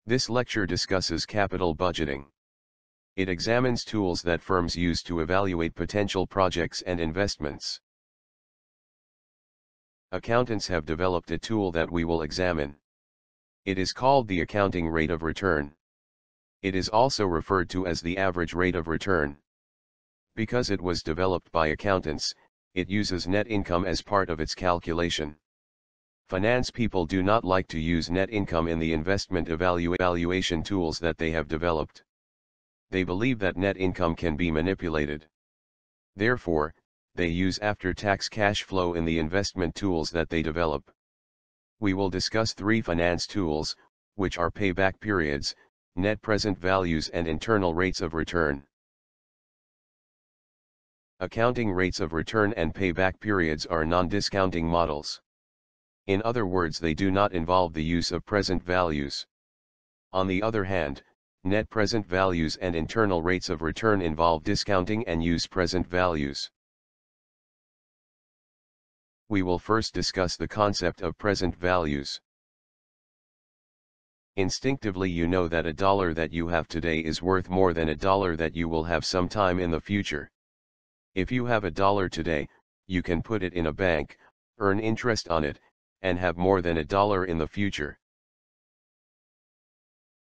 This lecture discusses capital budgeting. It examines tools that firms use to evaluate potential projects and investments. Accountants have developed a tool that we will examine. It is called the accounting rate of return. It is also referred to as the average rate of return. Because it was developed by accountants, it uses net income as part of its calculation. Finance people do not like to use net income in the investment evaluation tools that they have developed. They believe that net income can be manipulated. Therefore, they use after-tax cash flow in the investment tools that they develop. We will discuss three finance tools, which are payback periods, net present values and internal rates of return. Accounting rates of return and payback periods are non-discounting models. In other words, they do not involve the use of present values. On the other hand, net present values and internal rates of return involve discounting and use present values. We will first discuss the concept of present values. Instinctively, you know that a dollar that you have today is worth more than a dollar that you will have sometime in the future. If you have a dollar today, you can put it in a bank, earn interest on it, and have more than a dollar in the future.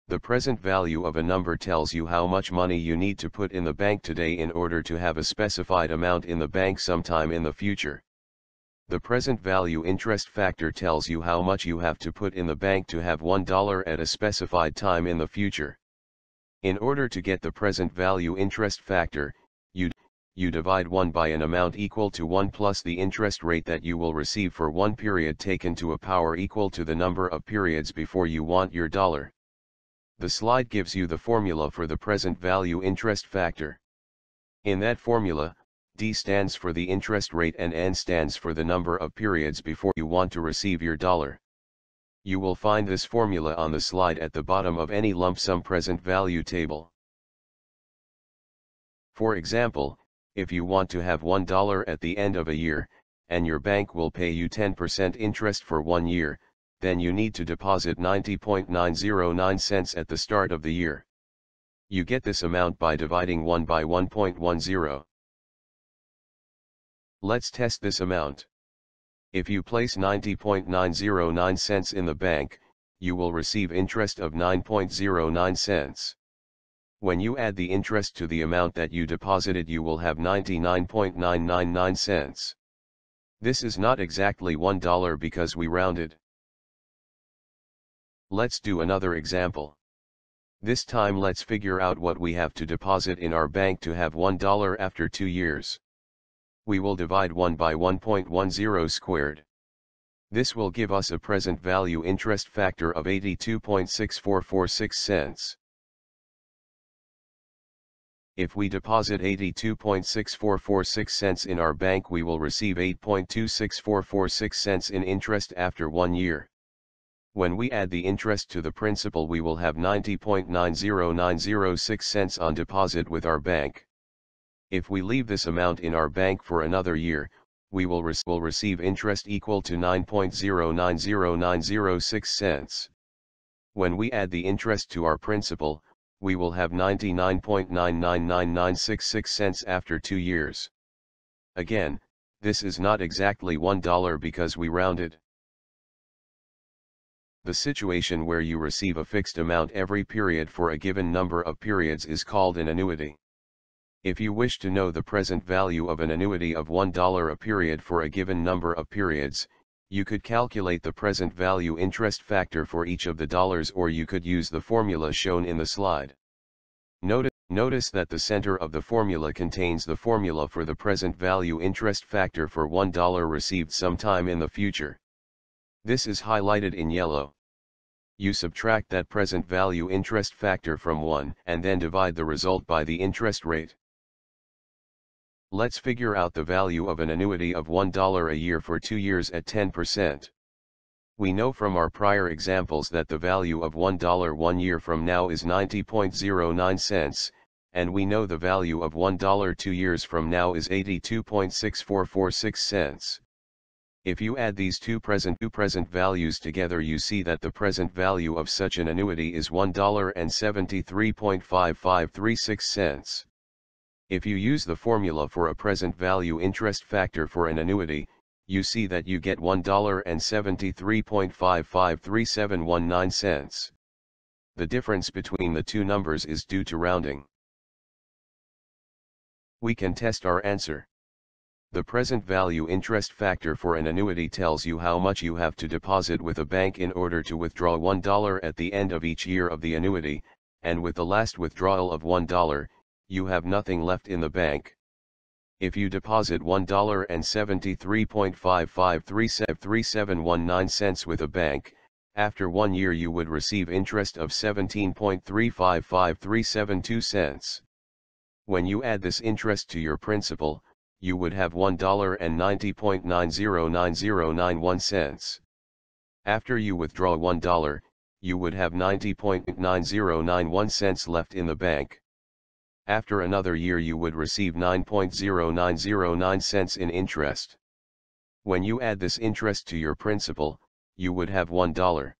The present value of a number tells you how much money you need to put in the bank today in order to have a specified amount in the bank sometime in the future. The present value interest factor tells you how much you have to put in the bank to have $1 at a specified time in the future. In order to get the present value interest factor, you divide 1 by an amount equal to 1 plus the interest rate that you will receive for one period taken to a power equal to the number of periods before you want your dollar. The slide gives you the formula for the present value interest factor. In that formula, D stands for the interest rate and N stands for the number of periods before you want to receive your dollar. You will find this formula on the slide at the bottom of any lump sum present value table. For example, if you want to have $1 at the end of a year, and your bank will pay you 10% interest for 1 year, then you need to deposit 90.909 cents at the start of the year. You get this amount by dividing 1 by 1.10. Let's test this amount. If you place 90.909 cents in the bank, you will receive interest of 9.09 cents. When you add the interest to the amount that you deposited, you will have 99.999 cents. This is not exactly $1 because we rounded. Let's do another example. This time let's figure out what we have to deposit in our bank to have $1 after 2 years. We will divide 1 by 1.10 squared. This will give us a present value interest factor of 82.6446 cents. If we deposit 82.6446 cents in our bank, we will receive 8.26446 cents in interest after 1 year. When we add the interest to the principal, we will have 90.90906 cents on deposit with our bank. If we leave this amount in our bank for another year, we will receive interest equal to 9.090906 cents. When we add the interest to our principal, we will have 99.999966 cents after 2 years. Again, this is not exactly $1 because we rounded. The situation where you receive a fixed amount every period for a given number of periods is called an annuity. If you wish to know the present value of an annuity of $1 a period for a given number of periods, you could calculate the present value interest factor for each of the dollars, or you could use the formula shown in the slide. Notice that the center of the formula contains the formula for the present value interest factor for $1 received sometime in the future. This is highlighted in yellow. You subtract that present value interest factor from 1 and then divide the result by the interest rate. Let's figure out the value of an annuity of $1 a year for 2 years at 10%. We know from our prior examples that the value of $1 1 year from now is 90.09 cents, and we know the value of $1 2 years from now is 82.6446 cents. If you add these two present values together, you see that the present value of such an annuity is $1.735536. If you use the formula for a present value interest factor for an annuity, you see that you get $1.73553719. The difference between the two numbers is due to rounding. We can test our answer. The present value interest factor for an annuity tells you how much you have to deposit with a bank in order to withdraw $1 at the end of each year of the annuity, and with the last withdrawal of $1, you have nothing left in the bank. If you deposit $1.73553719 with a bank, after 1 year you would receive interest of 17.355372 cents. When you add this interest to your principal, you would have $1.90.9091. After you withdraw $1, you would have 90.9091 cents left in the bank. After another year you would receive 9.0909 cents in interest. When you add this interest to your principal, you would have $1.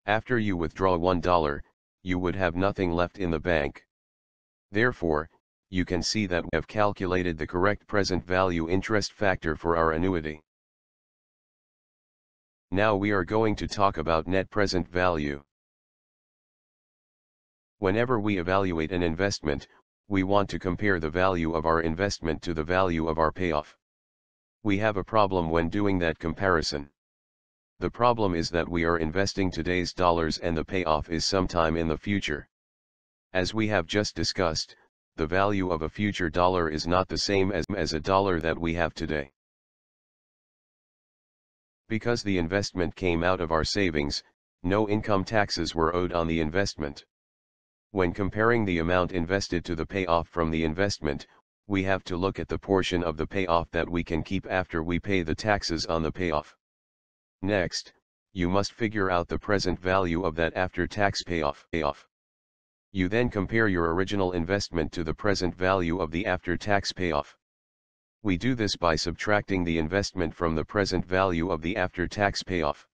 After you withdraw $1, you would have nothing left in the bank. Therefore, you can see that we have calculated the correct present value interest factor for our annuity. Now we are going to talk about net present value. Whenever we evaluate an investment, we want to compare the value of our investment to the value of our payoff. We have a problem when doing that comparison. The problem is that we are investing today's dollars and the payoff is sometime in the future. As we have just discussed, the value of a future dollar is not the same as a dollar that we have today. Because the investment came out of our savings, no income taxes were owed on the investment. When comparing the amount invested to the payoff from the investment, we have to look at the portion of the payoff that we can keep after we pay the taxes on the payoff. Next, you must figure out the present value of that after-tax payoff. You then compare your original investment to the present value of the after-tax payoff. We do this by subtracting the investment from the present value of the after-tax payoff.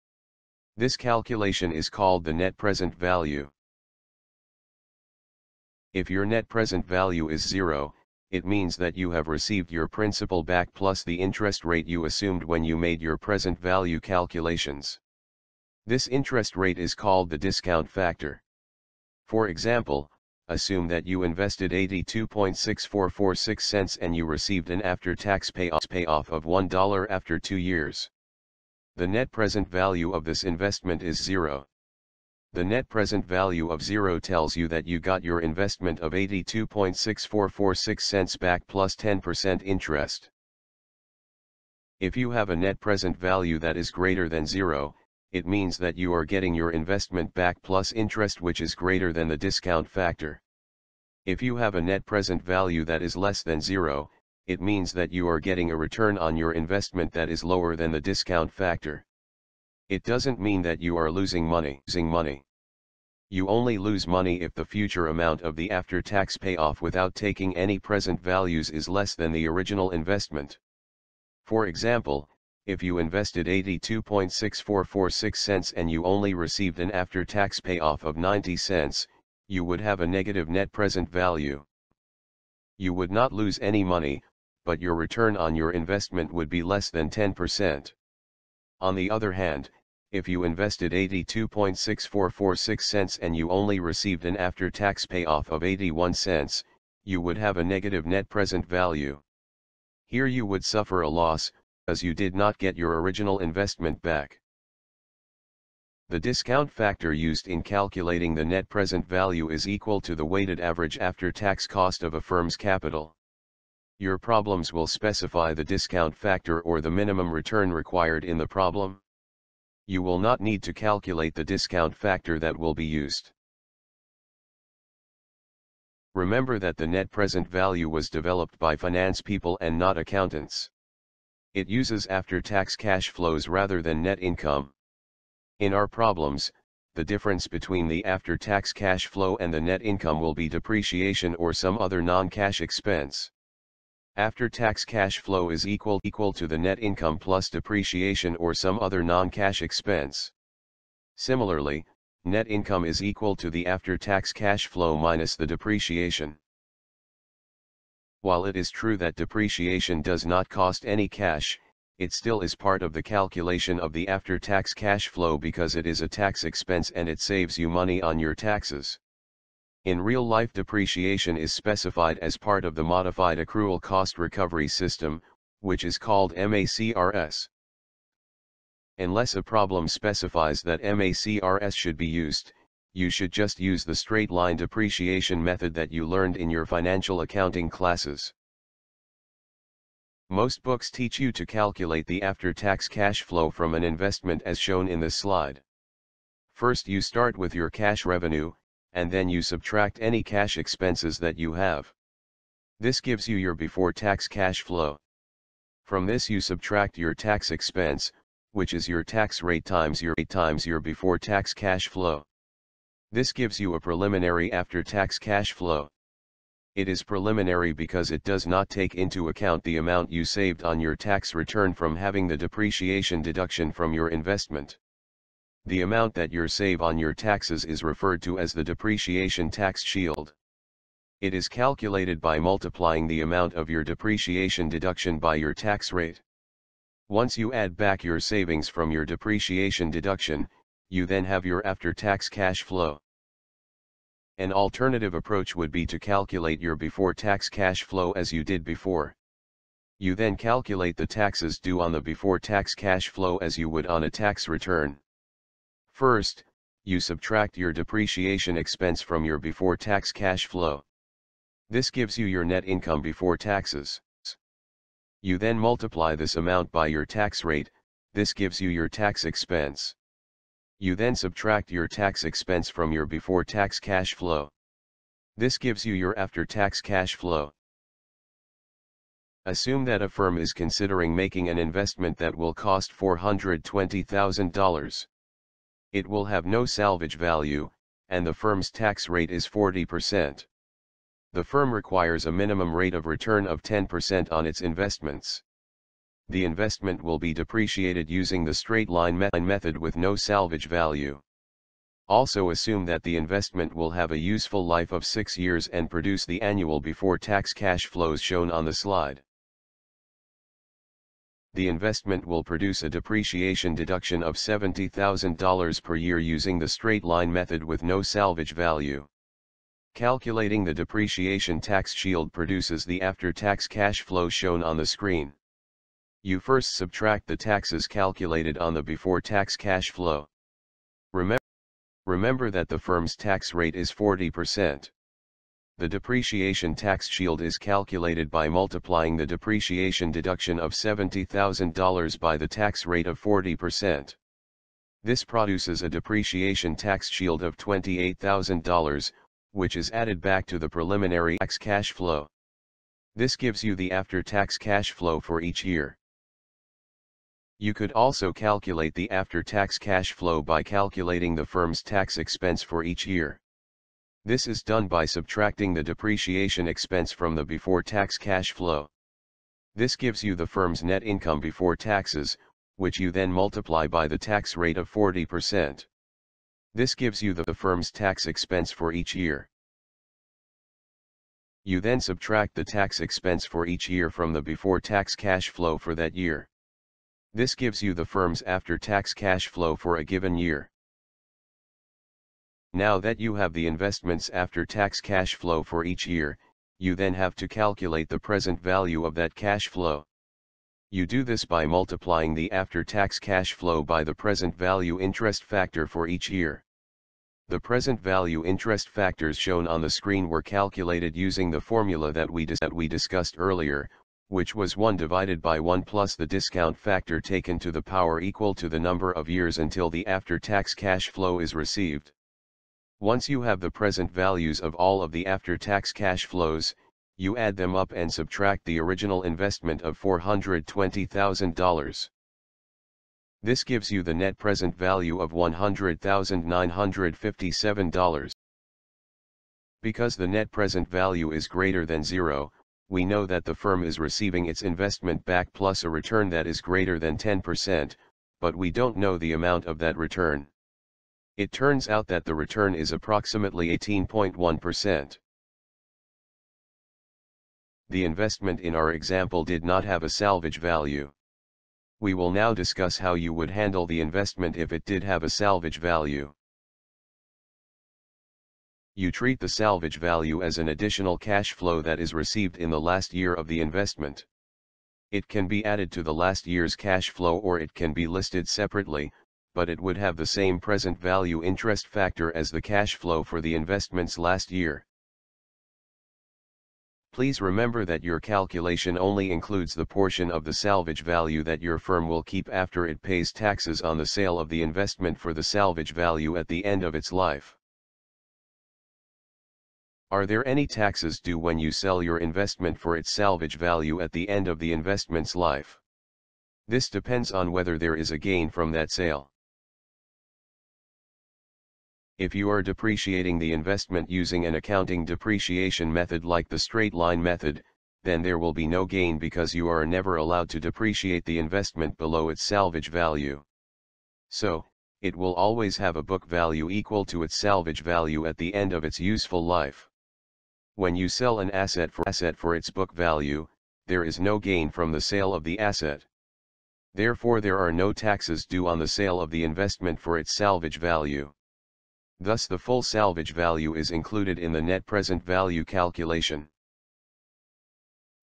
This calculation is called the net present value. If your net present value is 0, it means that you have received your principal back plus the interest rate you assumed when you made your present value calculations. This interest rate is called the discount factor. For example, assume that you invested 82.6446 cents and you received an after-tax payoff of $1 after 2 years. The net present value of this investment is 0. The net present value of 0 tells you that you got your investment of 82.6446 cents back plus 10% interest. If you have a net present value that is greater than 0, it means that you are getting your investment back plus interest which is greater than the discount factor. If you have a net present value that is less than 0, it means that you are getting a return on your investment that is lower than the discount factor. It doesn't mean that you are losing money. You only lose money if the future amount of the after-tax payoff without taking any present values is less than the original investment. For example, if you invested 82.6446 cents and you only received an after-tax payoff of 90 cents, you would have a negative net present value. You would not lose any money, but your return on your investment would be less than 10%. On the other hand, if you invested 82.6446 cents and you only received an after-tax payoff of 81 cents, you would have a negative net present value. Here you would suffer a loss, as you did not get your original investment back. The discount factor used in calculating the net present value is equal to the weighted average after-tax cost of a firm's capital. Your problems will specify the discount factor or the minimum return required in the problem. You will not need to calculate the discount factor that will be used. Remember that the net present value was developed by finance people and not accountants. It uses after-tax cash flows rather than net income. In our problems, the difference between the after-tax cash flow and the net income will be depreciation or some other non-cash expense. After-tax cash flow is equal to the net income plus depreciation or some other non-cash expense. Similarly, net income is equal to the after-tax cash flow minus the depreciation. While it is true that depreciation does not cost any cash, it still is part of the calculation of the after-tax cash flow because it is a tax expense and it saves you money on your taxes. In real life, depreciation is specified as part of the Modified Accrual Cost Recovery System, which is called MACRS. Unless a problem specifies that MACRS should be used, you should just use the straight-line depreciation method that you learned in your financial accounting classes. Most books teach you to calculate the after-tax cash flow from an investment as shown in this slide. First, you start with your cash revenue, and then you subtract any cash expenses that you have. This gives you your before-tax cash flow. From this you subtract your tax expense, which is your tax rate times your before-tax cash flow. This gives you a preliminary after-tax cash flow. It is preliminary because it does not take into account the amount you saved on your tax return from having the depreciation deduction from your investment. The amount that you save on your taxes is referred to as the depreciation tax shield. It is calculated by multiplying the amount of your depreciation deduction by your tax rate. Once you add back your savings from your depreciation deduction, you then have your after-tax cash flow. An alternative approach would be to calculate your before-tax cash flow as you did before. You then calculate the taxes due on the before-tax cash flow as you would on a tax return. First, you subtract your depreciation expense from your before-tax cash flow. This gives you your net income before taxes. You then multiply this amount by your tax rate, this gives you your tax expense. You then subtract your tax expense from your before-tax cash flow. This gives you your after-tax cash flow. Assume that a firm is considering making an investment that will cost $420,000. It will have no salvage value, and the firm's tax rate is 40%. The firm requires a minimum rate of return of 10% on its investments. The investment will be depreciated using the straight-line method with no salvage value. Also assume that the investment will have a useful life of 6 years and produce the annual before-tax cash flows shown on the slide. The investment will produce a depreciation deduction of $70,000 per year using the straight-line method with no salvage value. Calculating the depreciation tax shield produces the after-tax cash flow shown on the screen. You first subtract the taxes calculated on the before-tax cash flow. Remember that the firm's tax rate is 40%. The depreciation tax shield is calculated by multiplying the depreciation deduction of $70,000 by the tax rate of 40%. This produces a depreciation tax shield of $28,000, which is added back to the preliminary tax cash flow. This gives you the after-tax cash flow for each year. You could also calculate the after-tax cash flow by calculating the firm's tax expense for each year. This is done by subtracting the depreciation expense from the before-tax cash flow. This gives you the firm's net income before taxes, which you then multiply by the tax rate of 40%. This gives you the firm's tax expense for each year. You then subtract the tax expense for each year from the before-tax cash flow for that year. This gives you the firm's after-tax cash flow for a given year. Now that you have the investment's after-tax cash flow for each year, you then have to calculate the present value of that cash flow. You do this by multiplying the after-tax cash flow by the present value interest factor for each year. The present value interest factors shown on the screen were calculated using the formula that we discussed earlier, which was 1 divided by 1 plus the discount factor taken to the power equal to the number of years until the after-tax cash flow is received. Once you have the present values of all of the after-tax cash flows, you add them up and subtract the original investment of $420,000. This gives you the net present value of $100,957. Because the net present value is greater than 0, we know that the firm is receiving its investment back plus a return that is greater than 10%, but we don't know the amount of that return. It turns out that the return is approximately 18.1%. The investment in our example did not have a salvage value. We will now discuss how you would handle the investment if it did have a salvage value. You treat the salvage value as an additional cash flow that is received in the last year of the investment. It can be added to the last year's cash flow or it can be listed separately, but it would have the same present value interest factor as the cash flow for the investment's last year. Please remember that your calculation only includes the portion of the salvage value that your firm will keep after it pays taxes on the sale of the investment for the salvage value at the end of its life. Are there any taxes due when you sell your investment for its salvage value at the end of the investment's life? This depends on whether there is a gain from that sale. If you are depreciating the investment using an accounting depreciation method like the straight-line method, then there will be no gain because you are never allowed to depreciate the investment below its salvage value. So, it will always have a book value equal to its salvage value at the end of its useful life. When you sell an asset for its book value, there is no gain from the sale of the asset. Therefore, there are no taxes due on the sale of the investment for its salvage value. Thus the full salvage value is included in the net present value calculation.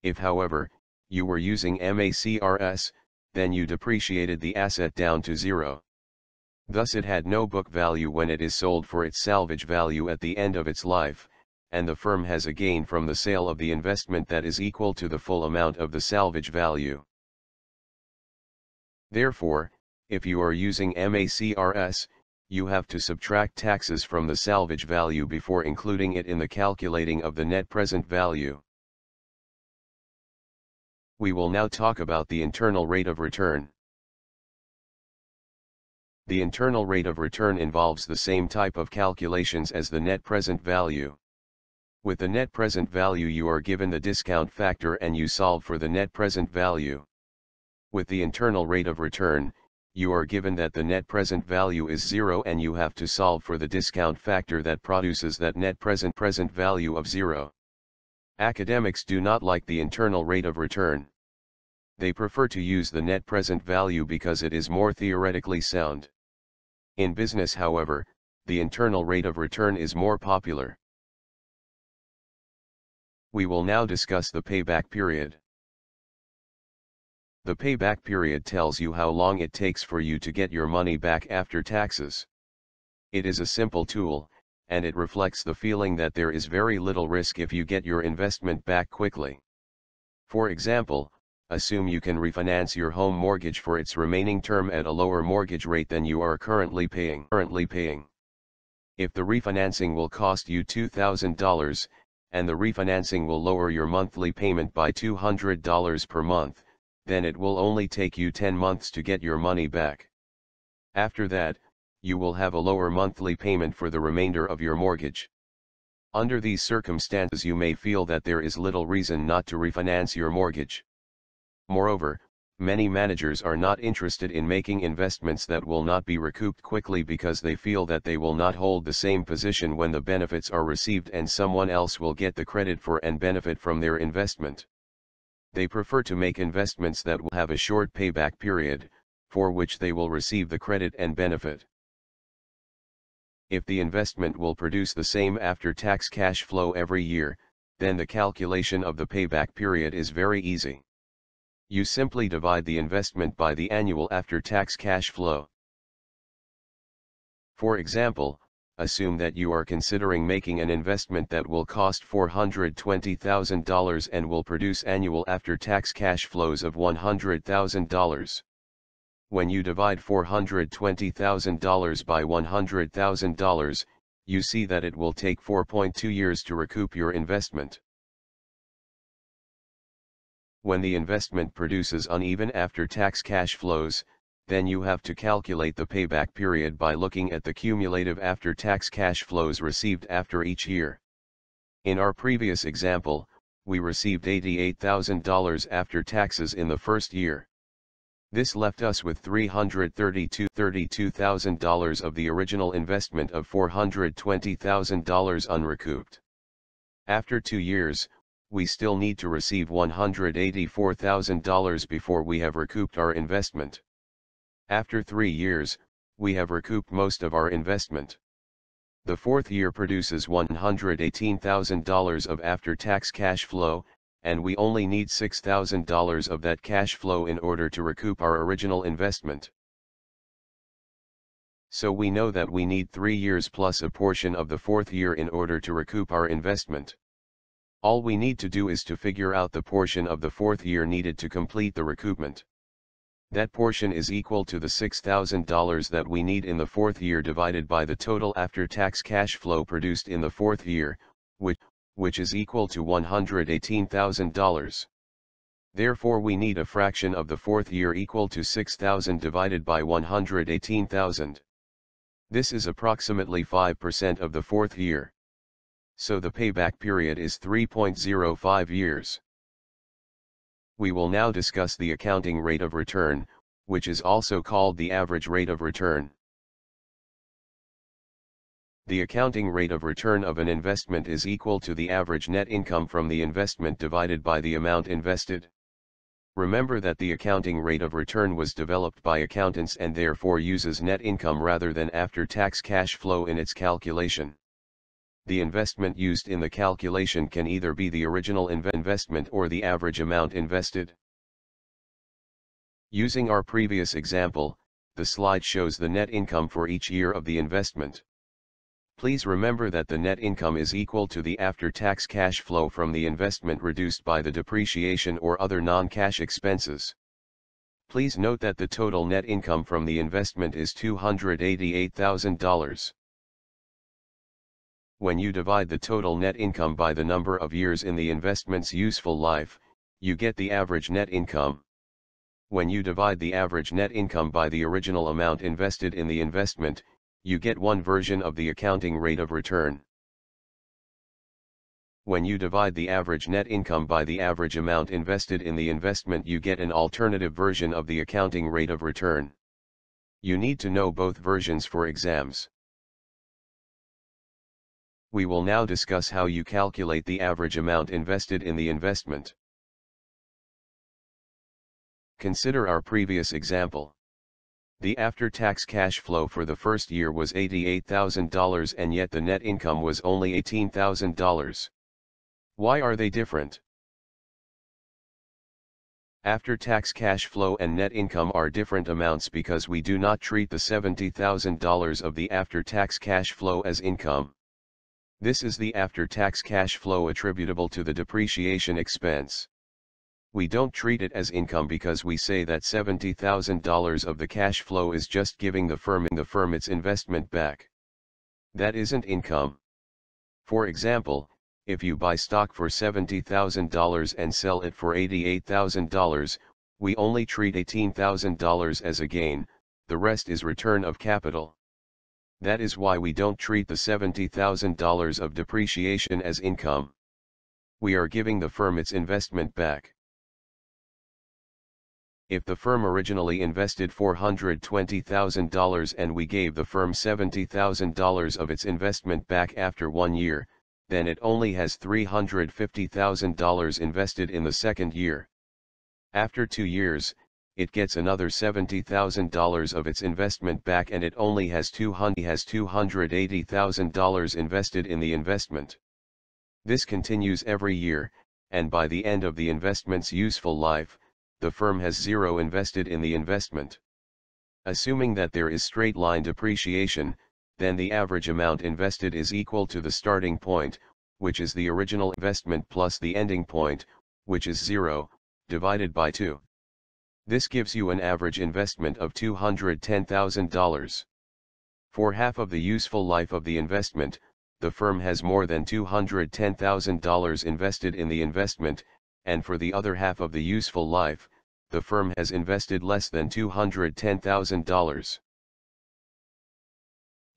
If, however, you were using MACRS, then you depreciated the asset down to zero. Thus it had no book value when it is sold for its salvage value at the end of its life, and the firm has a gain from the sale of the investment that is equal to the full amount of the salvage value. Therefore, if you are using MACRS, you have to subtract taxes from the salvage value before including it in the calculating of the net present value. We will now talk about the internal rate of return. The internal rate of return involves the same type of calculations as the net present value. With the net present value you are given the discount factor and you solve for the net present value. With the internal rate of return, you are given that the net present value is zero and you have to solve for the discount factor that produces that net present value of zero. Academics do not like the internal rate of return. They prefer to use the net present value because it is more theoretically sound. In business, however, the internal rate of return is more popular. We will now discuss the payback period. The payback period tells you how long it takes for you to get your money back after taxes. It is a simple tool, and it reflects the feeling that there is very little risk if you get your investment back quickly. For example, assume you can refinance your home mortgage for its remaining term at a lower mortgage rate than you are currently paying. If the refinancing will cost you $2,000, and the refinancing will lower your monthly payment by $200 per month, then it will only take you 10 months to get your money back. After that, you will have a lower monthly payment for the remainder of your mortgage. Under these circumstances, you may feel that there is little reason not to refinance your mortgage. Moreover, many managers are not interested in making investments that will not be recouped quickly because they feel that they will not hold the same position when the benefits are received and someone else will get the credit for and benefit from their investment. They prefer to make investments that will have a short payback period, for which they will receive the credit and benefit. If the investment will produce the same after-tax cash flow every year, then the calculation of the payback period is very easy. You simply divide the investment by the annual after-tax cash flow. For example, assume that you are considering making an investment that will cost $420,000 and will produce annual after-tax cash flows of $100,000. When you divide $420,000 by $100,000, you see that it will take 4.2 years to recoup your investment. When the investment produces uneven after-tax cash flows, then you have to calculate the payback period by looking at the cumulative after-tax cash flows received after each year. In our previous example, we received $88,000 after taxes in the first year. This left us with $332,000 of the original investment of $420,000 unrecouped. After 2 years, we still need to receive $184,000 before we have recouped our investment. After 3 years, we have recouped most of our investment. The fourth year produces $118,000 of after-tax cash flow, and we only need $6,000 of that cash flow in order to recoup our original investment. So we know that we need 3 years plus a portion of the fourth year in order to recoup our investment. All we need to do is to figure out the portion of the fourth year needed to complete the recoupment. That portion is equal to the $6,000 that we need in the fourth year divided by the total after-tax cash flow produced in the fourth year, which is equal to $118,000. Therefore we need a fraction of the fourth year equal to 6,000 divided by 118,000. This is approximately 5% of the fourth year. So the payback period is 3.05 years. We will now discuss the accounting rate of return, which is also called the average rate of return. The accounting rate of return of an investment is equal to the average net income from the investment divided by the amount invested. Remember that the accounting rate of return was developed by accountants and therefore uses net income rather than after-tax cash flow in its calculation. The investment used in the calculation can either be the original investment or the average amount invested. Using our previous example, the slide shows the net income for each year of the investment. Please remember that the net income is equal to the after-tax cash flow from the investment reduced by the depreciation or other non-cash expenses. Please note that the total net income from the investment is $288,000. When you divide the total net income by the number of years in the investment's useful life, you get the average net income. When you divide the average net income by the original amount invested in the investment, you get one version of the accounting rate of return. When you divide the average net income by the average amount invested in the investment, you get an alternative version of the accounting rate of return. You need to know both versions for exams. We will now discuss how you calculate the average amount invested in the investment. Consider our previous example. The after-tax cash flow for the first year was $88,000 and yet the net income was only $18,000. Why are they different? After-tax cash flow and net income are different amounts because we do not treat the $70,000 of the after-tax cash flow as income. This is the after-tax cash flow attributable to the depreciation expense. We don't treat it as income because we say that $70,000 of the cash flow is just giving the firm its investment back. That isn't income. For example, if you buy stock for $70,000 and sell it for $88,000, we only treat $18,000 as a gain, the rest is return of capital. That is why we don't treat the $70,000 of depreciation as income. We are giving the firm its investment back. If the firm originally invested $420,000 and we gave the firm $70,000 of its investment back after 1 year, then it only has $350,000 invested in the second year. After 2 years, it gets another $70,000 of its investment back and it only has $280,000 invested in the investment. This continues every year, and by the end of the investment's useful life, the firm has zero invested in the investment. Assuming that there is straight-line depreciation, then the average amount invested is equal to the starting point, which is the original investment plus the ending point, which is 0, divided by 2. This gives you an average investment of $210,000. For half of the useful life of the investment, the firm has more than $210,000 invested in the investment, and for the other half of the useful life, the firm has invested less than $210,000.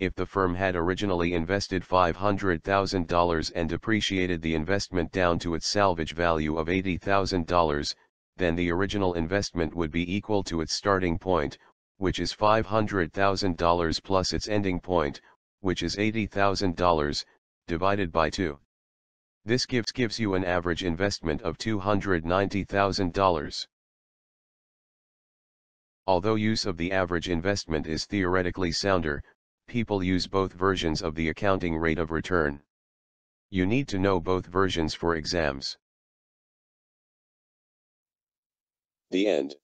if the firm had originally invested $500,000 and depreciated the investment down to its salvage value of $80,000, then the original investment would be equal to its starting point, which is $500,000 plus its ending point, which is $80,000, divided by 2. This gives you an average investment of $290,000. Although use of the average investment is theoretically sounder, people use both versions of the accounting rate of return. You need to know both versions for exams. The end.